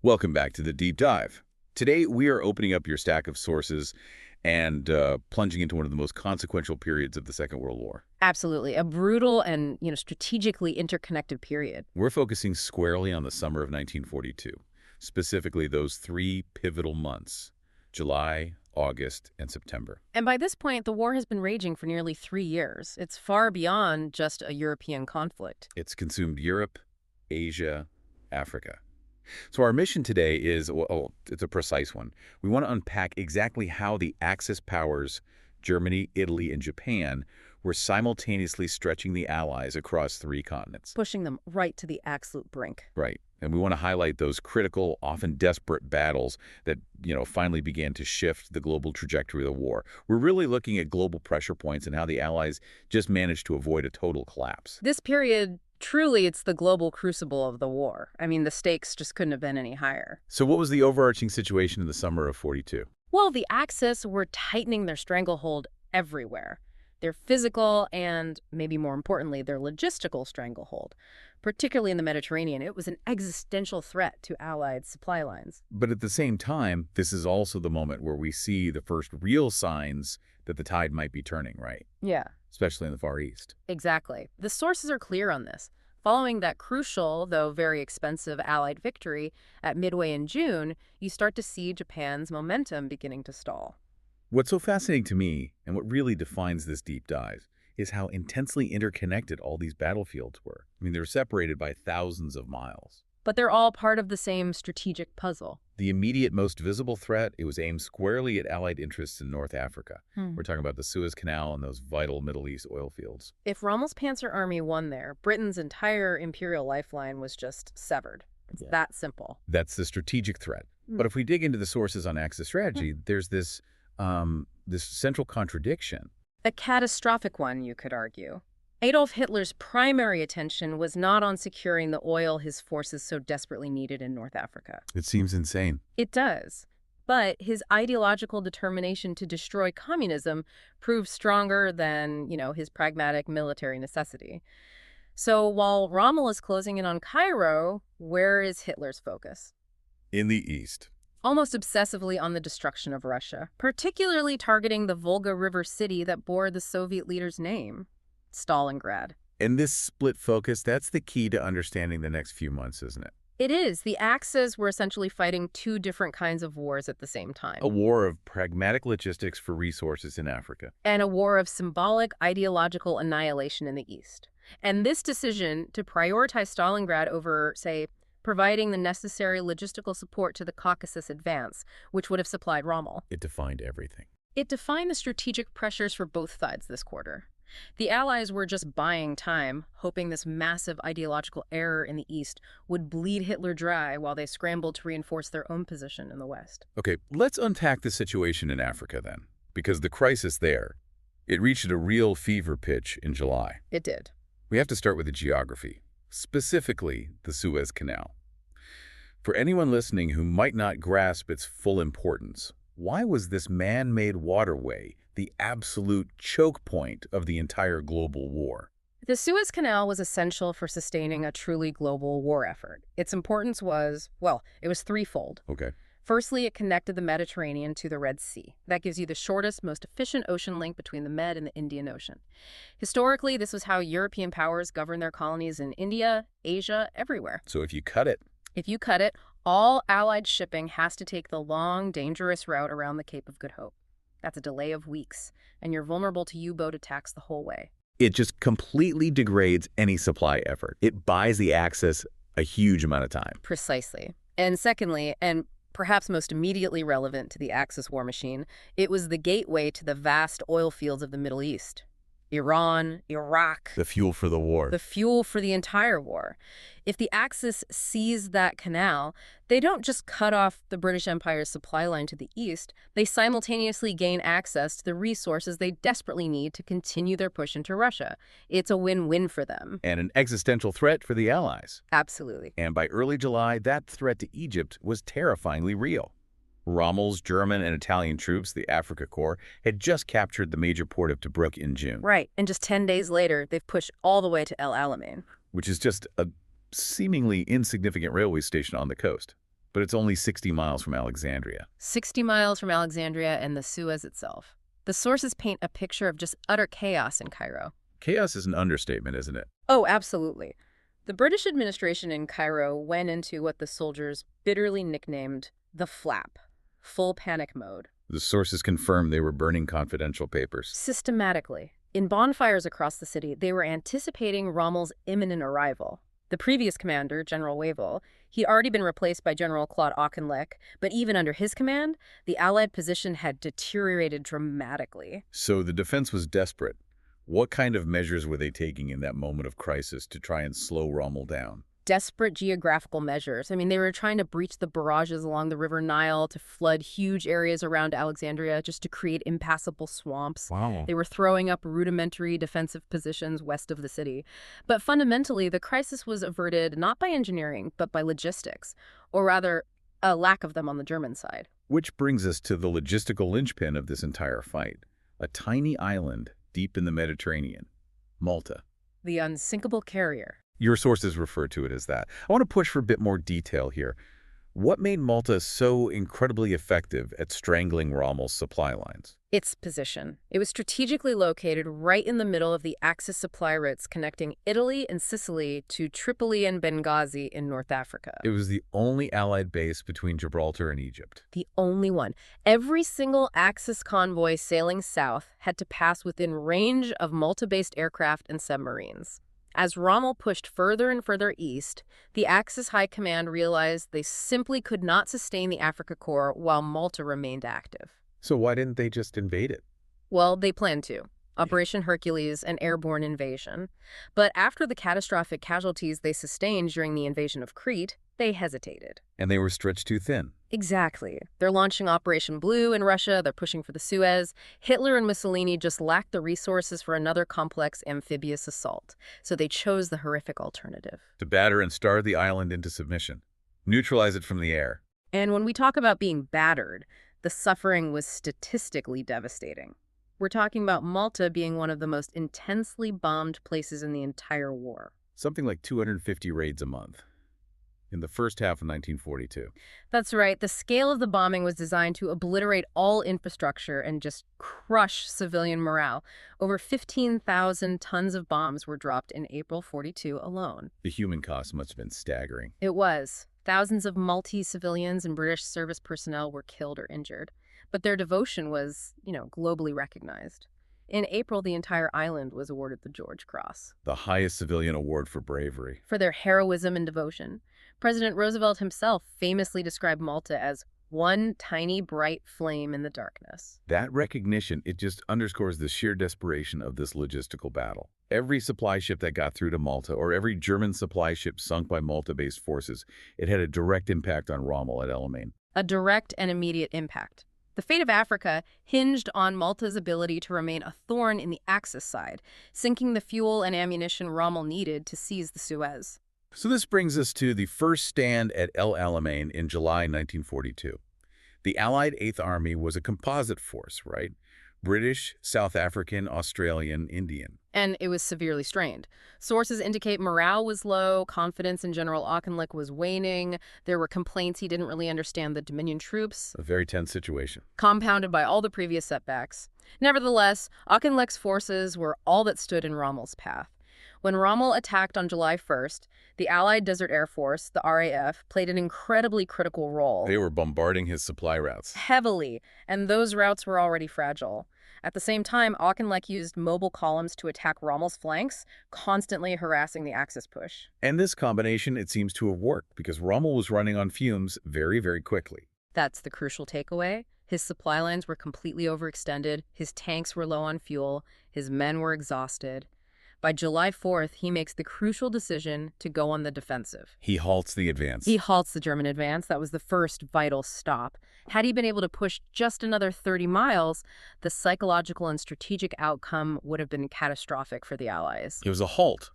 Welcome back to the Deep Dive. Today, we are opening up your stack of sources and plunging into one of the most consequential periods of the Second World War. Absolutely. A brutal and, strategically interconnected period. We're focusing squarely on the summer of 1942, specifically those three pivotal months, July, August, and September. And by this point, the war has been raging for nearly 3 years. It's far beyond just a European conflict. It's consumed Europe, Asia, Africa. So our mission today is, well, it's a precise one. We want to unpack exactly how the Axis powers, Germany, Italy, and Japan, were simultaneously stretching the Allies across 3 continents. Pushing them right to the absolute brink. Right. And we want to highlight those critical, often desperate battles that, finally began to shift the global trajectory of the war. We're really looking at global pressure points and how the Allies just managed to avoid a total collapse. This period, truly, it's the global crucible of the war. I mean, the stakes just couldn't have been any higher. So what was the overarching situation in the summer of 42? Well, the Axis were tightening their stranglehold everywhere. Their physical and, maybe more importantly, their logistical stranglehold. Particularly in the Mediterranean, it was an existential threat to Allied supply lines. But at the same time, this is also the moment where we see the first real signs that the tide might be turning, right? Yeah. Especially in the Far East. Exactly. The sources are clear on this. Following that crucial, though very expensive, Allied victory at Midway in June, you start to see Japan's momentum beginning to stall. What's so fascinating to me, and what really defines this deep dive, is how intensely interconnected all these battlefields were. I mean, they're separated by thousands of miles. But they're all part of the same strategic puzzle. The immediate most visible threat, it was aimed squarely at Allied interests in North Africa. We're talking about the Suez Canal and those vital Middle East oil fields. If Rommel's Panzer Army won there, Britain's entire imperial lifeline was just severed. It's that simple. That's the strategic threat. But if we dig into the sources on Axis strategy, there's this central contradiction. A catastrophic one, you could argue. Adolf Hitler's primary attention was not on securing the oil his forces so desperately needed in North Africa. It seems insane. It does. But his ideological determination to destroy communism proved stronger than, his pragmatic military necessity. So while Rommel is closing in on Cairo, where is Hitler's focus? In the East. Almost obsessively on the destruction of Russia, particularly targeting the Volga River city that bore the Soviet leader's name, Stalingrad. And this split focus, that's the key to understanding the next few months, isn't it? It is. The Axis were essentially fighting 2 different kinds of wars at the same time. A war of pragmatic logistics for resources in Africa. And a war of symbolic ideological annihilation in the East. And this decision to prioritize Stalingrad over, say, providing the necessary logistical support to the Caucasus advance, which would have supplied Rommel. It defined everything. It defined the strategic pressures for both sides this quarter. The Allies were just buying time, hoping this massive ideological error in the East would bleed Hitler dry while they scrambled to reinforce their own position in the West. Okay, let's unpack the situation in Africa then, because the crisis there, it reached a real fever pitch in July. It did. We have to start with the geography, specifically the Suez Canal. For anyone listening who might not grasp its full importance, why was this man-made waterway the absolute choke point of the entire global war? The Suez Canal was essential for sustaining a truly global war effort. Its importance was, it was threefold. Okay. Firstly, it connected the Mediterranean to the Red Sea. That gives you the shortest, most efficient ocean link between the Med and the Indian Ocean. Historically, this was how European powers governed their colonies in India, Asia, everywhere. So if you cut it, all Allied shipping has to take the long, dangerous route around the Cape of Good Hope. That's a delay of weeks, and you're vulnerable to U-boat attacks the whole way. it just completely degrades any supply effort. It buys the Axis a huge amount of time. Precisely. And secondly, and perhaps most immediately relevant to the Axis war machine, it was the gateway to the vast oil fields of the Middle East. Iran, Iraq. The fuel for the war. The fuel for the entire war. If the Axis seized that canal, they don't just cut off the British Empire's supply line to the east, they simultaneously gain access to the resources they desperately need to continue their push into Russia. It's a win-win for them. And an existential threat for the Allies. Absolutely. And by early July, that threat to Egypt was terrifyingly real. Rommel's German and Italian troops, the Africa Corps, had just captured the major port of Tobruk in June. Right, and just 10 days later, they've pushed all the way to Alamein. Which is just a seemingly insignificant railway station on the coast. But it's only 60 miles from Alexandria. 60 miles from Alexandria and the Suez itself. The sources paint a picture of just utter chaos in Cairo. Chaos is an understatement, isn't it? Oh, absolutely. The British administration in Cairo went into what the soldiers bitterly nicknamed the flap, full panic mode. The sources confirmed they were burning confidential papers. Systematically. In bonfires across the city, they were anticipating Rommel's imminent arrival. The previous commander, General Wavell, he'd already been replaced by General Claude Auchinleck, but even under his command, the Allied position had deteriorated dramatically. So the defense was desperate. What kind of measures were they taking in that moment of crisis to try and slow Rommel down? Desperate geographical measures. I mean, they were trying to breach the barrages along the River Nile to flood huge areas around Alexandria just to create impassable swamps. Wow. They were throwing up rudimentary defensive positions west of the city. But fundamentally, the crisis was averted not by engineering, but by logistics, or rather, a lack of them on the German side. Which brings us to the logistical linchpin of this entire fight. A tiny island deep in the Mediterranean, Malta. The unsinkable carrier. Your sources refer to it as that. I want to push for a bit more detail here. What made Malta so incredibly effective at strangling Rommel's supply lines? Its position. It was strategically located right in the middle of the Axis supply routes connecting Italy and Sicily to Tripoli and Benghazi in North Africa. It was the only Allied base between Gibraltar and Egypt. The only one. Every single Axis convoy sailing south had to pass within range of Malta-based aircraft and submarines. As Rommel pushed further and further east, the Axis High Command realized they simply could not sustain the Africa Corps while Malta remained active. So why didn't they just invade it? Well, they planned to. Operation Hercules, an airborne invasion. But after the catastrophic casualties they sustained during the invasion of Crete, they hesitated. And they were stretched too thin. Exactly. They're launching Operation Blue in Russia, they're pushing for the Suez. Hitler and Mussolini just lacked the resources for another complex amphibious assault, so they chose the horrific alternative. To batter and starve the island into submission. Neutralize it from the air. And when we talk about being battered, the suffering was statistically devastating. We're talking about Malta being one of the most intensely bombed places in the entire war. Something like 250 raids a month. In the first half of 1942. That's right. The scale of the bombing was designed to obliterate all infrastructure and just crush civilian morale. Over 15,000 tons of bombs were dropped in April 42 alone. The human cost must have been staggering. It was. Thousands of Maltese civilians and British service personnel were killed or injured. But their devotion was, globally recognized. In April, the entire island was awarded the George Cross. The highest civilian award for bravery. For their heroism and devotion. President Roosevelt himself famously described Malta as one tiny bright flame in the darkness. That recognition, it just underscores the sheer desperation of this logistical battle. Every supply ship that got through to Malta, or every German supply ship sunk by Malta-based forces, it had a direct impact on Rommel at Alamein. A direct and immediate impact. The fate of Africa hinged on Malta's ability to remain a thorn in the Axis side, sinking the fuel and ammunition Rommel needed to seize the Suez. So this brings us to the first stand at El Alamein in July 1942. The Allied Eighth Army was a composite force, right? British, South African, Australian, Indian. And it was severely strained. Sources indicate morale was low, confidence in General Auchinleck was waning, there were complaints he didn't really understand the Dominion troops. A very tense situation. Compounded by all the previous setbacks. Nevertheless, Auchinleck's forces were all that stood in Rommel's path. When Rommel attacked on July 1st, the Allied Desert Air Force, the RAF, played an incredibly critical role. They were bombarding his supply routes. Heavily, and those routes were already fragile. At the same time, Auchinleck used mobile columns to attack Rommel's flanks, constantly harassing the Axis push. And this combination, it seems to have worked, because Rommel was running on fumes very, very quickly. That's the crucial takeaway. His supply lines were completely overextended, his tanks were low on fuel, his men were exhausted. By July 4th, he makes the crucial decision to go on the defensive. He halts the advance. He halts the German advance. That was the first vital stop. Had he been able to push just another 30 miles, the psychological and strategic outcome would have been catastrophic for the Allies. It was a halt.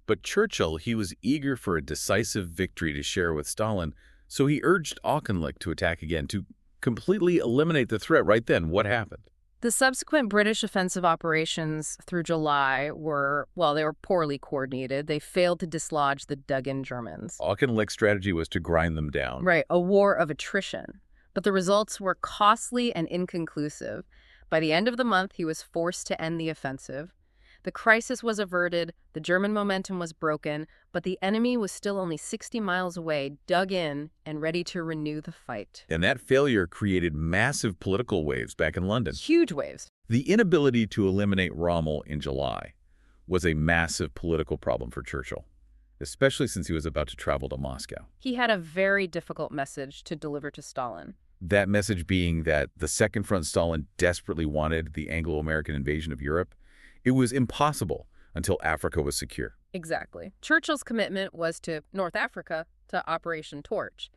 But Churchill, he was eager for a decisive victory to share with Stalin, so he urged Auchinleck to attack again, to completely eliminate the threat right then. What happened? The subsequent British offensive operations through July were, well, they were poorly coordinated. They failed to dislodge the dug-in Germans. Auchinleck's strategy was to grind them down. Right, a war of attrition. But the results were costly and inconclusive. By the end of the month, he was forced to end the offensive. The crisis was averted, the German momentum was broken, but the enemy was still only 60 miles away, dug in, and ready to renew the fight. And that failure created massive political waves back in London. Huge waves. The inability to eliminate Rommel in July was a massive political problem for Churchill, especially since he was about to travel to Moscow. He had a very difficult message to deliver to Stalin. That message being that the Second Front Stalin desperately wanted the Anglo-American invasion of Europe. It was impossible until Africa was secure. Exactly. Churchill's commitment was to North Africa, to Operation Torch.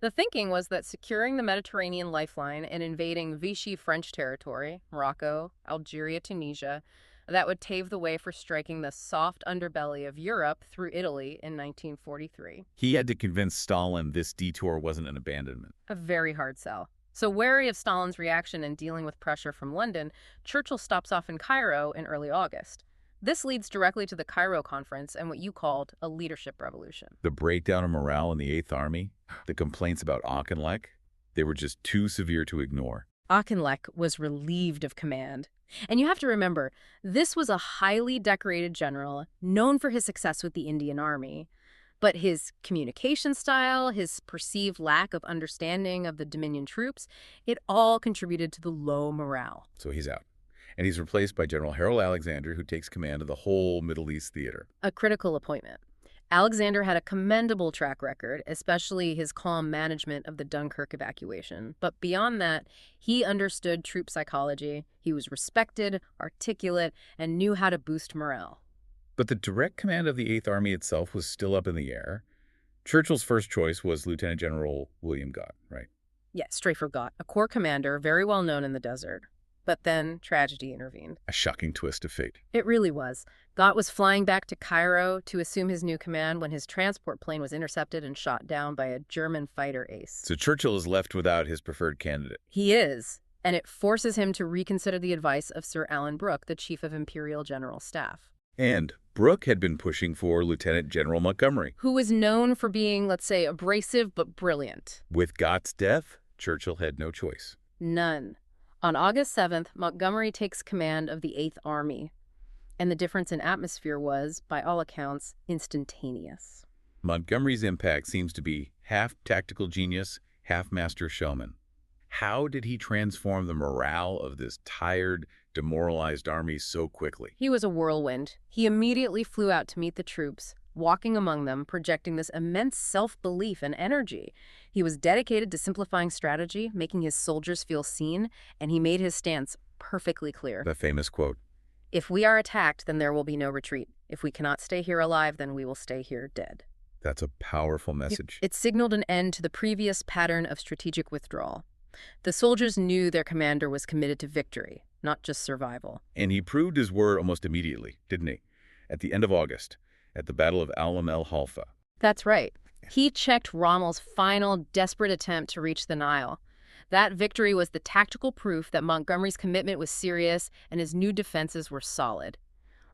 The thinking was that securing the Mediterranean lifeline and invading Vichy French territory, Morocco, Algeria, Tunisia, that would pave the way for striking the soft underbelly of Europe through Italy in 1943. He had to convince Stalin this detour wasn't an abandonment. A very hard sell. So wary of Stalin's reaction and dealing with pressure from London, Churchill stops off in Cairo in early August. This leads directly to the Cairo Conference and what you called a leadership revolution. The breakdown of morale in the Eighth Army, the complaints about Auchinleck, they were just too severe to ignore. Auchinleck was relieved of command. And you have to remember, this was a highly decorated general known for his success with the Indian Army. But his communication style, his perceived lack of understanding of the Dominion troops, it all contributed to the low morale. So he's out. And he's replaced by General Harold Alexander, who takes command of the whole Middle East theater. A critical appointment. Alexander had a commendable track record, especially his calm management of the Dunkirk evacuation. But beyond that, he understood troop psychology. He was respected, articulate, and knew how to boost morale. But the direct command of the Eighth Army itself was still up in the air. Churchill's first choice was Lieutenant General William Gott, right? Yes, Strafer Gott, a corps commander very well known in the desert. But then tragedy intervened. A shocking twist of fate. It really was. Gott was flying back to Cairo to assume his new command when his transport plane was intercepted and shot down by a German fighter ace. So Churchill is left without his preferred candidate. He is, and it forces him to reconsider the advice of Sir Alan Brooke, the Chief of Imperial General Staff. And Brooke had been pushing for Lieutenant General Montgomery, who was known for being, let's say, abrasive but brilliant. With Gott's death, Churchill had no choice. None. On August 7th, Montgomery takes command of the Eighth Army, and the difference in atmosphere was, by all accounts, instantaneous. Montgomery's impact seems to be half tactical genius, half master showman. How did he transform the morale of this tired, demoralized army so quickly? He was a whirlwind. He immediately flew out to meet the troops, walking among them, projecting this immense self-belief and energy. He was dedicated to simplifying strategy, making his soldiers feel seen, and he made his stance perfectly clear. The famous quote. If we are attacked, then there will be no retreat. If we cannot stay here alive, then we will stay here dead. That's a powerful message. It signaled an end to the previous pattern of strategic withdrawal. The soldiers knew their commander was committed to victory, not just survival. And he proved his word almost immediately, didn't he? At the end of August, at the Battle of Alam el Halfa. That's right. He checked Rommel's final, desperate attempt to reach the Nile. That victory was the tactical proof that Montgomery's commitment was serious and his new defenses were solid.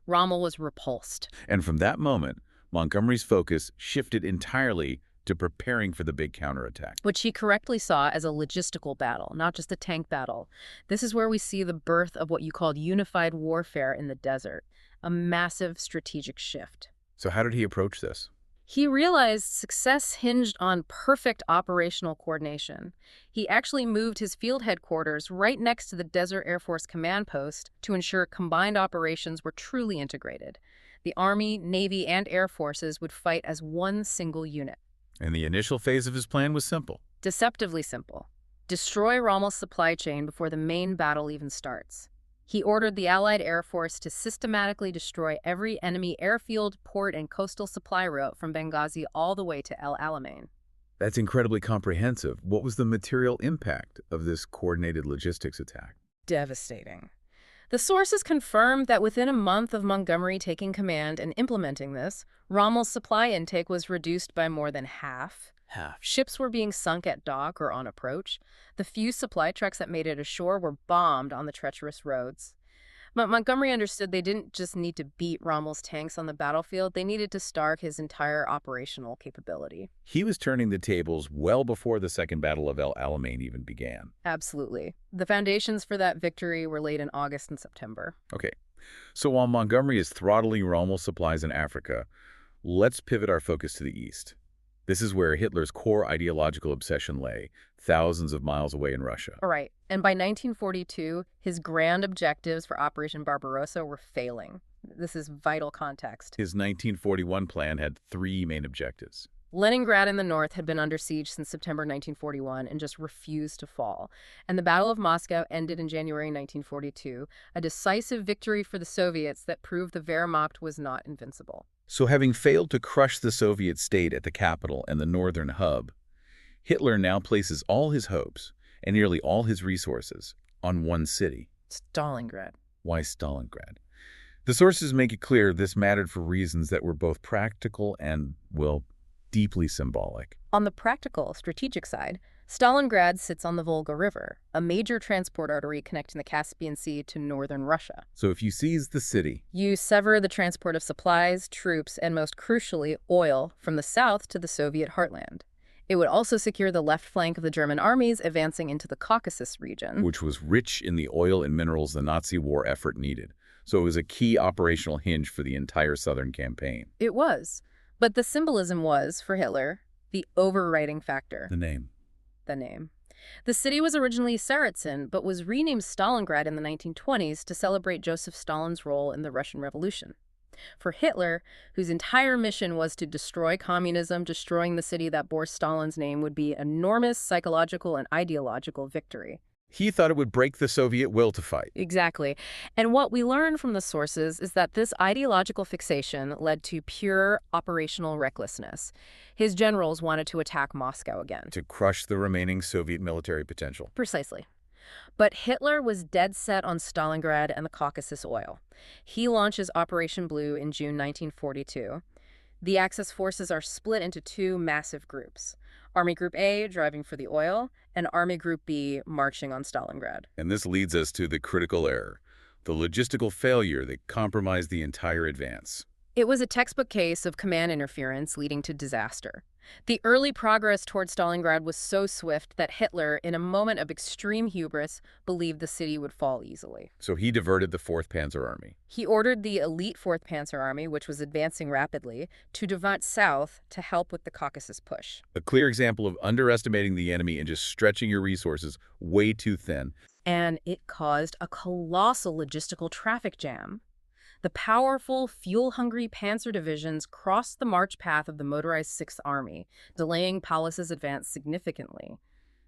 Rommel was repulsed. And from that moment, Montgomery's focus shifted entirely to preparing for the big counterattack, which he correctly saw as a logistical battle, not just a tank battle. This is where we see the birth of what you called unified warfare in the desert, a massive strategic shift. So how did he approach this? He realized success hinged on perfect operational coordination. He actually moved his field headquarters right next to the Desert Air Force Command Post to ensure combined operations were truly integrated. The Army, Navy, and Air Forces would fight as one single unit. And the initial phase of his plan was simple. Deceptively simple. Destroy Rommel's supply chain before the main battle even starts. He ordered the Allied Air Force to systematically destroy every enemy airfield, port, and coastal supply route from Benghazi all the way to El Alamein. That's incredibly comprehensive. What was the material impact of this coordinated logistics attack? Devastating. The sources confirmed that within a month of Montgomery taking command and implementing this, Rommel's supply intake was reduced by more than half. Yeah. Ships were being sunk at dock or on approach. The few supply trucks that made it ashore were bombed on the treacherous roads. But Montgomery understood they didn't just need to beat Rommel's tanks on the battlefield, they needed to starve his entire operational capability. He was turning the tables well before the Second Battle of El Alamein even began. Absolutely. The foundations for that victory were laid in August and September. Okay, so while Montgomery is throttling Rommel's supplies in Africa, let's pivot our focus to the east. This is where Hitler's core ideological obsession lay, thousands of miles away in Russia. All right. And by 1942, his grand objectives for Operation Barbarossa were failing. This is vital context. His 1941 plan had three main objectives. Leningrad in the north had been under siege since September 1941 and just refused to fall. And the Battle of Moscow ended in January 1942, a decisive victory for the Soviets that proved the Wehrmacht was not invincible. So having failed to crush the Soviet state at the capital and the northern hub, Hitler now places all his hopes and nearly all his resources on one city. Stalingrad. Why Stalingrad? The sources make it clear this mattered for reasons that were both practical and, well, deeply symbolic. On the practical, strategic side, Stalingrad sits on the Volga River, a major transport artery connecting the Caspian Sea to northern Russia. So if you seize the city, You sever the transport of supplies, troops, and most crucially, oil from the south to the Soviet heartland. It would also secure the left flank of the German armies advancing into the Caucasus region. which was rich in the oil and minerals the Nazi war effort needed, so it was a key operational hinge for the entire southern campaign. It was. But the symbolism was, for Hitler, the overriding factor. The name. The name. The city was originally Saracen, but was renamed Stalingrad in the 1920s to celebrate Joseph Stalin's role in the Russian Revolution. For Hitler, whose entire mission was to destroy communism, destroying the city that bore Stalin's name would be an enormous psychological and ideological victory. He thought it would break the Soviet will to fight. Exactly. And what we learn from the sources is that this ideological fixation led to pure operational recklessness. His generals wanted to attack Moscow again. To crush the remaining Soviet military potential. Precisely. But Hitler was dead set on Stalingrad and the Caucasus oil. He launches Operation Blue in June 1942. The Axis forces are split into two massive groups. Army Group A driving for the oil, and Army Group B marching on Stalingrad. And this leads us to the critical error, the logistical failure that compromised the entire advance. It was a textbook case of command interference leading to disaster. The early progress toward Stalingrad was so swift that Hitler, in a moment of extreme hubris, believed the city would fall easily. So he diverted the 4th Panzer Army. He ordered the elite 4th Panzer Army, which was advancing rapidly, to advance south to help with the Caucasus push. A clear example of underestimating the enemy and just stretching your resources way too thin. And it caused a colossal logistical traffic jam. The powerful, fuel-hungry panzer divisions crossed the march path of the motorized 6th Army, delaying Paulus's advance significantly.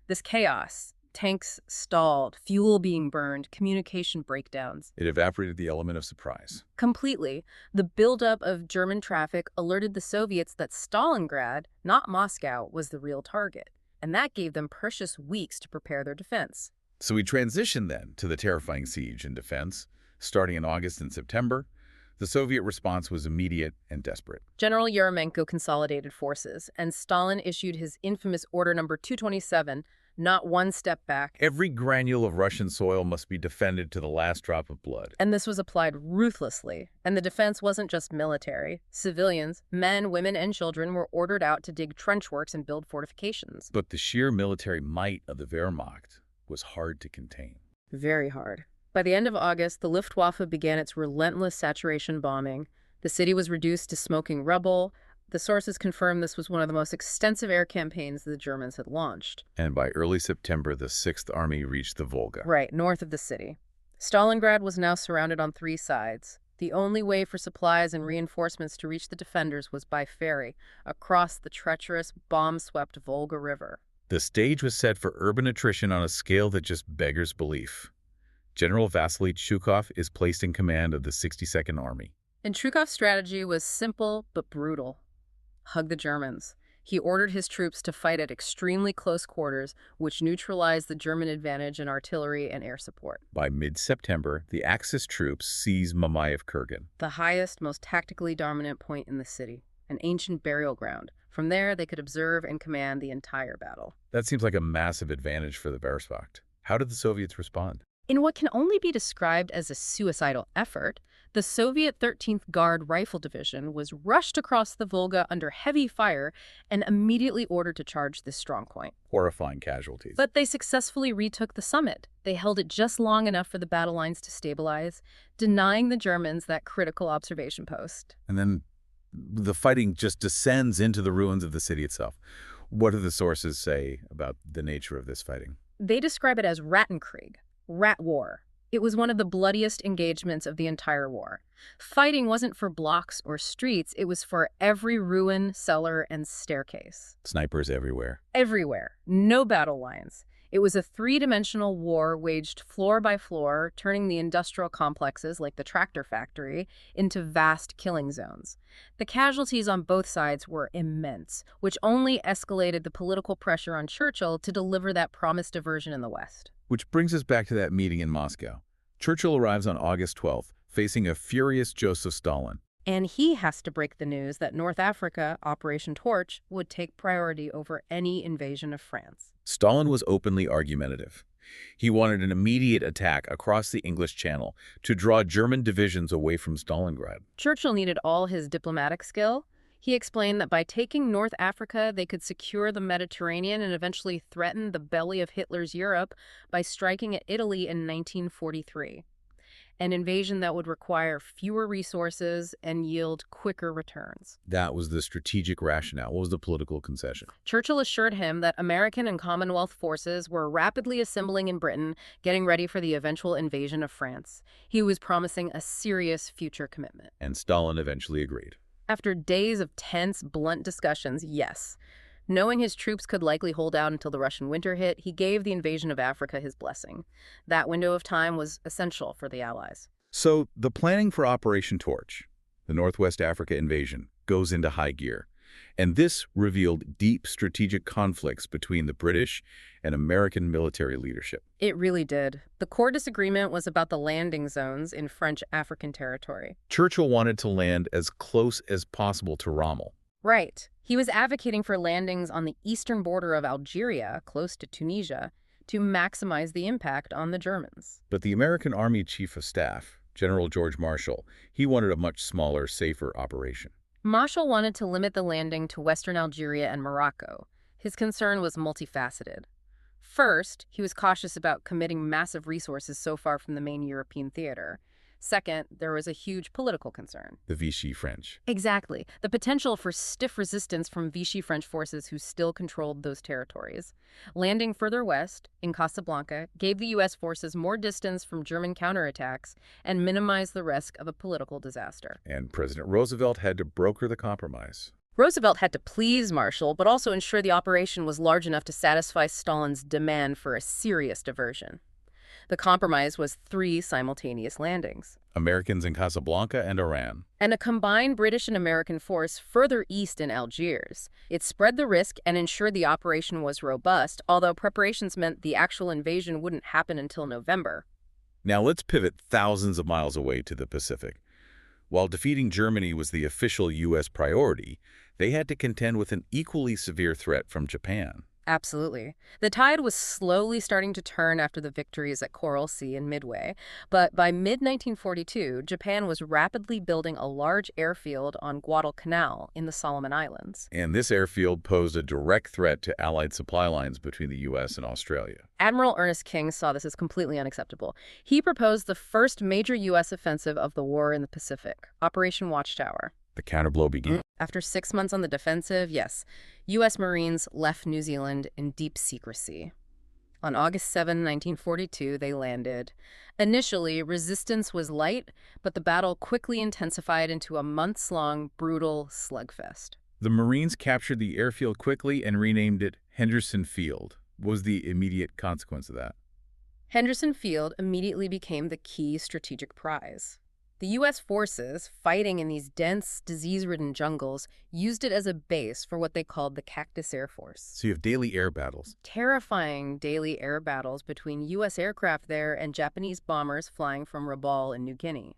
This chaos, tanks stalled, fuel being burned, communication breakdowns. It evaporated the element of surprise. Completely. The buildup of German traffic alerted the Soviets that Stalingrad, not Moscow, was the real target. And that gave them precious weeks to prepare their defense. So we transition then to the terrifying siege and defense. Starting in August and September, the Soviet response was immediate and desperate. General Yermolenko consolidated forces, and Stalin issued his infamous Order Number 227, not one step back. Every granule of Russian soil must be defended to the last drop of blood. And this was applied ruthlessly. And the defense wasn't just military. Civilians, men, women, and children were ordered out to dig trenchworks and build fortifications. But the sheer military might of the Wehrmacht was hard to contain. Very hard. By the end of August, the Luftwaffe began its relentless saturation bombing. The city was reduced to smoking rubble. The sources confirmed this was one of the most extensive air campaigns the Germans had launched. And by early September, the 6th Army reached the Volga. Right, north of the city. Stalingrad was now surrounded on three sides. The only way for supplies and reinforcements to reach the defenders was by ferry, across the treacherous, bomb-swept Volga River. The stage was set for urban attrition on a scale that just beggars belief. General Vasily Zhukov is placed in command of the 62nd Army. And Zhukov's strategy was simple but brutal. Hug the Germans. He ordered his troops to fight at extremely close quarters, which neutralized the German advantage in artillery and air support. By mid-September, the Axis troops seized Mamayev Kurgan. The highest, most tactically dominant point in the city, an ancient burial ground, From there, they could observe and command the entire battle. That seems like a massive advantage for the Wehrmacht. How did the Soviets respond? In what can only be described as a suicidal effort, the Soviet 13th Guard Rifle Division was rushed across the Volga under heavy fire and immediately ordered to charge this strongpoint. Horrifying casualties. But they successfully retook the summit. They held it just long enough for the battle lines to stabilize, denying the Germans that critical observation post. And then the fighting just descends into the ruins of the city itself. What do the sources say about the nature of this fighting? They describe it as Rattenkrieg, rat war. It was one of the bloodiest engagements of the entire war. Fighting wasn't for blocks or streets, it was for every ruin, cellar, and staircase. Snipers everywhere. Everywhere. No battle lines. It was a three-dimensional war waged floor by floor, turning the industrial complexes, like the tractor factory, into vast killing zones. The casualties on both sides were immense, which only escalated the political pressure on Churchill to deliver that promised diversion in the West. Which brings us back to that meeting in Moscow. Churchill arrives on August 12th, facing a furious Joseph Stalin. And he has to break the news that North Africa, Operation Torch, would take priority over any invasion of France. Stalin was openly argumentative. He wanted an immediate attack across the English Channel to draw German divisions away from Stalingrad. Churchill needed all his diplomatic skill. He explained that by taking North Africa, they could secure the Mediterranean and eventually threaten the belly of Hitler's Europe by striking at Italy in 1943. An invasion that would require fewer resources and yield quicker returns. That was the strategic rationale. What was the political concession? Churchill assured him that American and Commonwealth forces were rapidly assembling in Britain, getting ready for the eventual invasion of France. He was promising a serious future commitment. And Stalin eventually agreed. After days of tense, blunt discussions, yes. Knowing his troops could likely hold out until the Russian winter hit, he gave the invasion of Africa his blessing. That window of time was essential for the Allies. So the planning for Operation Torch, the Northwest Africa invasion, goes into high gear. And this revealed deep strategic conflicts between the British and American military leadership. It really did. The core disagreement was about the landing zones in French African territory. Churchill wanted to land as close as possible to Rommel. Right. He was advocating for landings on the eastern border of Algeria, close to Tunisia, to maximize the impact on the Germans. But the American Army Chief of Staff, General George Marshall, he wanted a much smaller, safer operation. Marshall wanted to limit the landing to western Algeria and Morocco. His concern was multifaceted. First, he was cautious about committing massive resources so far from the main European theater. Second, there was a huge political concern. The Vichy French. Exactly. The potential for stiff resistance from Vichy French forces who still controlled those territories. Landing further west, in Casablanca, gave the U.S. forces more distance from German counterattacks and minimized the risk of a political disaster. And President Roosevelt had to broker the compromise. Roosevelt had to please Marshall, but also ensure the operation was large enough to satisfy Stalin's demand for a serious diversion. The compromise was 3 simultaneous landings. Americans in Casablanca and Oran. And a combined British and American force further east in Algiers. It spread the risk and ensured the operation was robust, although preparations meant the actual invasion wouldn't happen until November. Now let's pivot thousands of miles away to the Pacific. While defeating Germany was the official U.S. priority, they had to contend with an equally severe threat from Japan. Absolutely. The tide was slowly starting to turn after the victories at Coral Sea and Midway, but by mid-1942, Japan was rapidly building a large airfield on Guadalcanal in the Solomon Islands. And this airfield posed a direct threat to Allied supply lines between the U.S. and Australia. Admiral Ernest King saw this as completely unacceptable. He proposed the first major U.S. offensive of the war in the Pacific, Operation Watchtower. The counterblow began. After 6 months on the defensive, yes, U.S. Marines left New Zealand in deep secrecy. On August 7, 1942, they landed. Initially, resistance was light, but the battle quickly intensified into a months-long, brutal slugfest. The Marines captured the airfield quickly and renamed it Henderson Field. What was the immediate consequence of that? Henderson Field immediately became the key strategic prize. The U.S. forces, fighting in these dense, disease-ridden jungles, used it as a base for what they called the Cactus Air Force. So you have daily air battles. Terrifying daily air battles between U.S. aircraft there and Japanese bombers flying from Rabaul in New Guinea.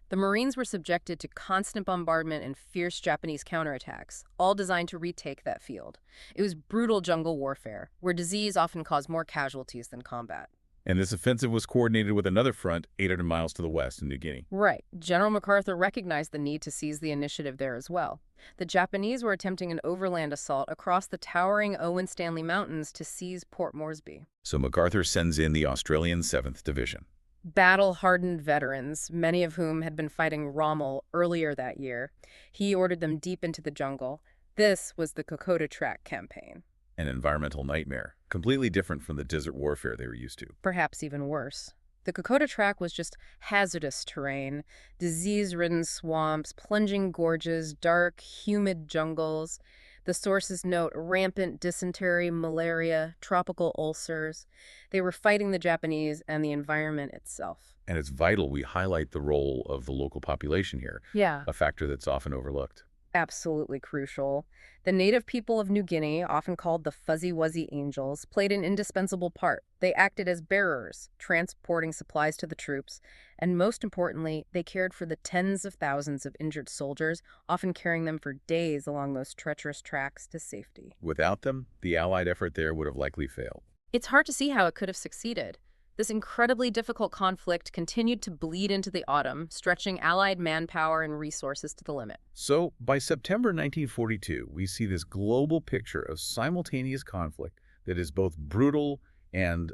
The Marines were subjected to constant bombardment and fierce Japanese counterattacks, all designed to retake that field. It was brutal jungle warfare, where disease often caused more casualties than combat. And this offensive was coordinated with another front 800 miles to the west in New Guinea. Right. General MacArthur recognized the need to seize the initiative there as well. The Japanese were attempting an overland assault across the towering Owen Stanley Mountains to seize Port Moresby. So MacArthur sends in the Australian 7th Division. Battle-hardened veterans, many of whom had been fighting Rommel earlier that year. He ordered them deep into the jungle. This was the Kokoda Track campaign. An environmental nightmare, completely different from the desert warfare they were used to. Perhaps even worse. The Kokoda Track was just hazardous terrain, disease-ridden swamps, plunging gorges, dark, humid jungles. The sources note rampant dysentery, malaria, tropical ulcers. They were fighting the Japanese and the environment itself. And it's vital we highlight the role of the local population here, Yeah. a factor that's often overlooked. Absolutely crucial. The native people of New Guinea, often called the Fuzzy Wuzzy Angels, played an indispensable part. They acted as bearers, transporting supplies to the troops, and most importantly, they cared for the tens of thousands of injured soldiers, often carrying them for days along those treacherous tracks to safety. Without them, the Allied effort there would have likely failed. It's hard to see how it could have succeeded. This incredibly difficult conflict continued to bleed into the autumn, stretching Allied manpower and resources to the limit. So, by September 1942, we see this global picture of simultaneous conflict that is both brutal and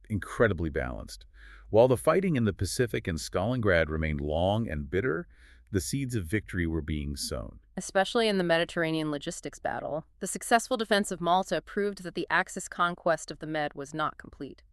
incredibly balanced. While the fighting in the Pacific and Stalingrad remained long and bitter, the seeds of victory were being sown. Especially in the Mediterranean logistics battle, the successful defense of Malta proved that the Axis conquest of the Med was not complete.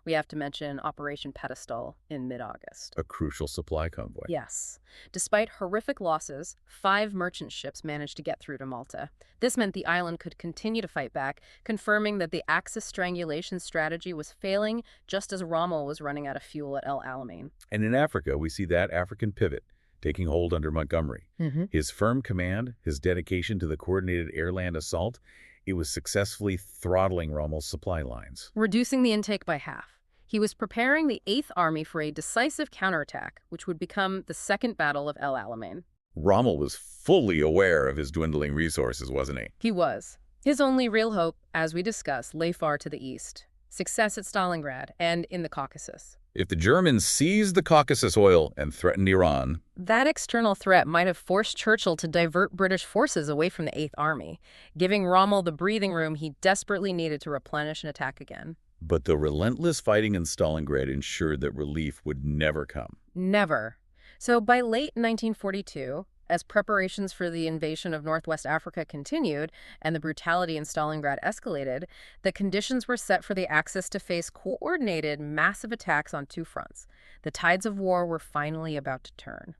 We have to mention Operation Pedestal in mid-August. A crucial supply convoy. Yes. Despite horrific losses, 5 merchant ships managed to get through to Malta. This meant the island could continue to fight back, confirming that the Axis strangulation strategy was failing just as Rommel was running out of fuel at El Alamein. And in Africa, we see that African pivot taking hold under Montgomery. His firm command, his dedication to the coordinated air-land assault, it was successfully throttling Rommel's supply lines. Reducing the intake by half. He was preparing the 8th Army for a decisive counterattack, which would become the Second Battle of El Alamein. Rommel was fully aware of his dwindling resources, wasn't he? He was. His only real hope, as we discussed, lay far to the east. Success at Stalingrad and in the Caucasus. If the Germans seized the Caucasus oil and threatened Iran, that external threat might have forced Churchill to divert British forces away from the 8th Army, giving Rommel the breathing room he desperately needed to replenish and attack again. But the relentless fighting in Stalingrad ensured that relief would never come. Never. So by late 1942, as preparations for the invasion of Northwest Africa continued and the brutality in Stalingrad escalated, the conditions were set for the Axis to face coordinated, massive attacks on 2 fronts. The tides of war were finally about to turn.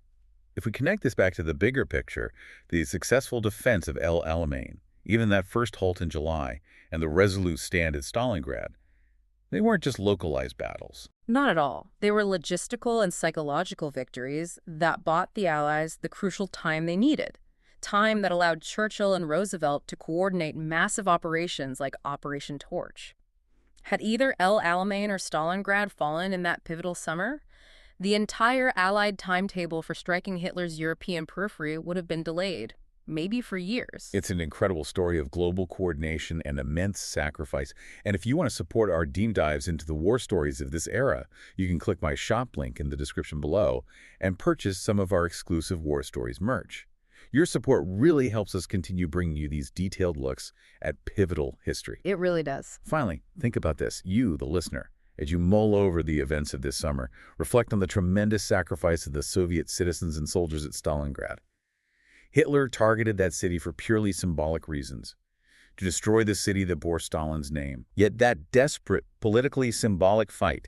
If we connect this back to the bigger picture, the successful defense of El Alamein, even that first halt in July, and the resolute stand at Stalingrad, they weren't just localized battles. Not at all. They were logistical and psychological victories that bought the Allies the crucial time they needed. Time that allowed Churchill and Roosevelt to coordinate massive operations like Operation Torch. Had either El Alamein or Stalingrad fallen in that pivotal summer, the entire Allied timetable for striking Hitler's European periphery would have been delayed. Maybe for years. It's an incredible story of global coordination and immense sacrifice. And if you want to support our deep dives into the war stories of this era, you can click my shop link in the description below and purchase some of our exclusive War Stories merch. Your support really helps us continue bringing you these detailed looks at pivotal history. It really does. Finally, think about this, you, the listener. As you mull over the events of this summer, reflect on the tremendous sacrifice of the Soviet citizens and soldiers at Stalingrad. Hitler targeted that city for purely symbolic reasons, to destroy the city that bore Stalin's name. Yet that desperate, politically symbolic fight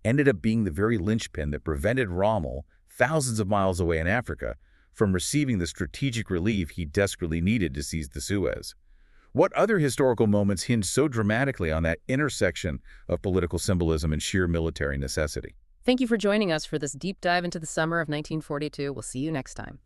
ended up being the very linchpin that prevented Rommel, thousands of miles away in Africa, from receiving the strategic relief he desperately needed to seize the Suez. What other historical moments hinge so dramatically on that intersection of political symbolism and sheer military necessity? Thank you for joining us for this deep dive into the summer of 1942. We'll see you next time.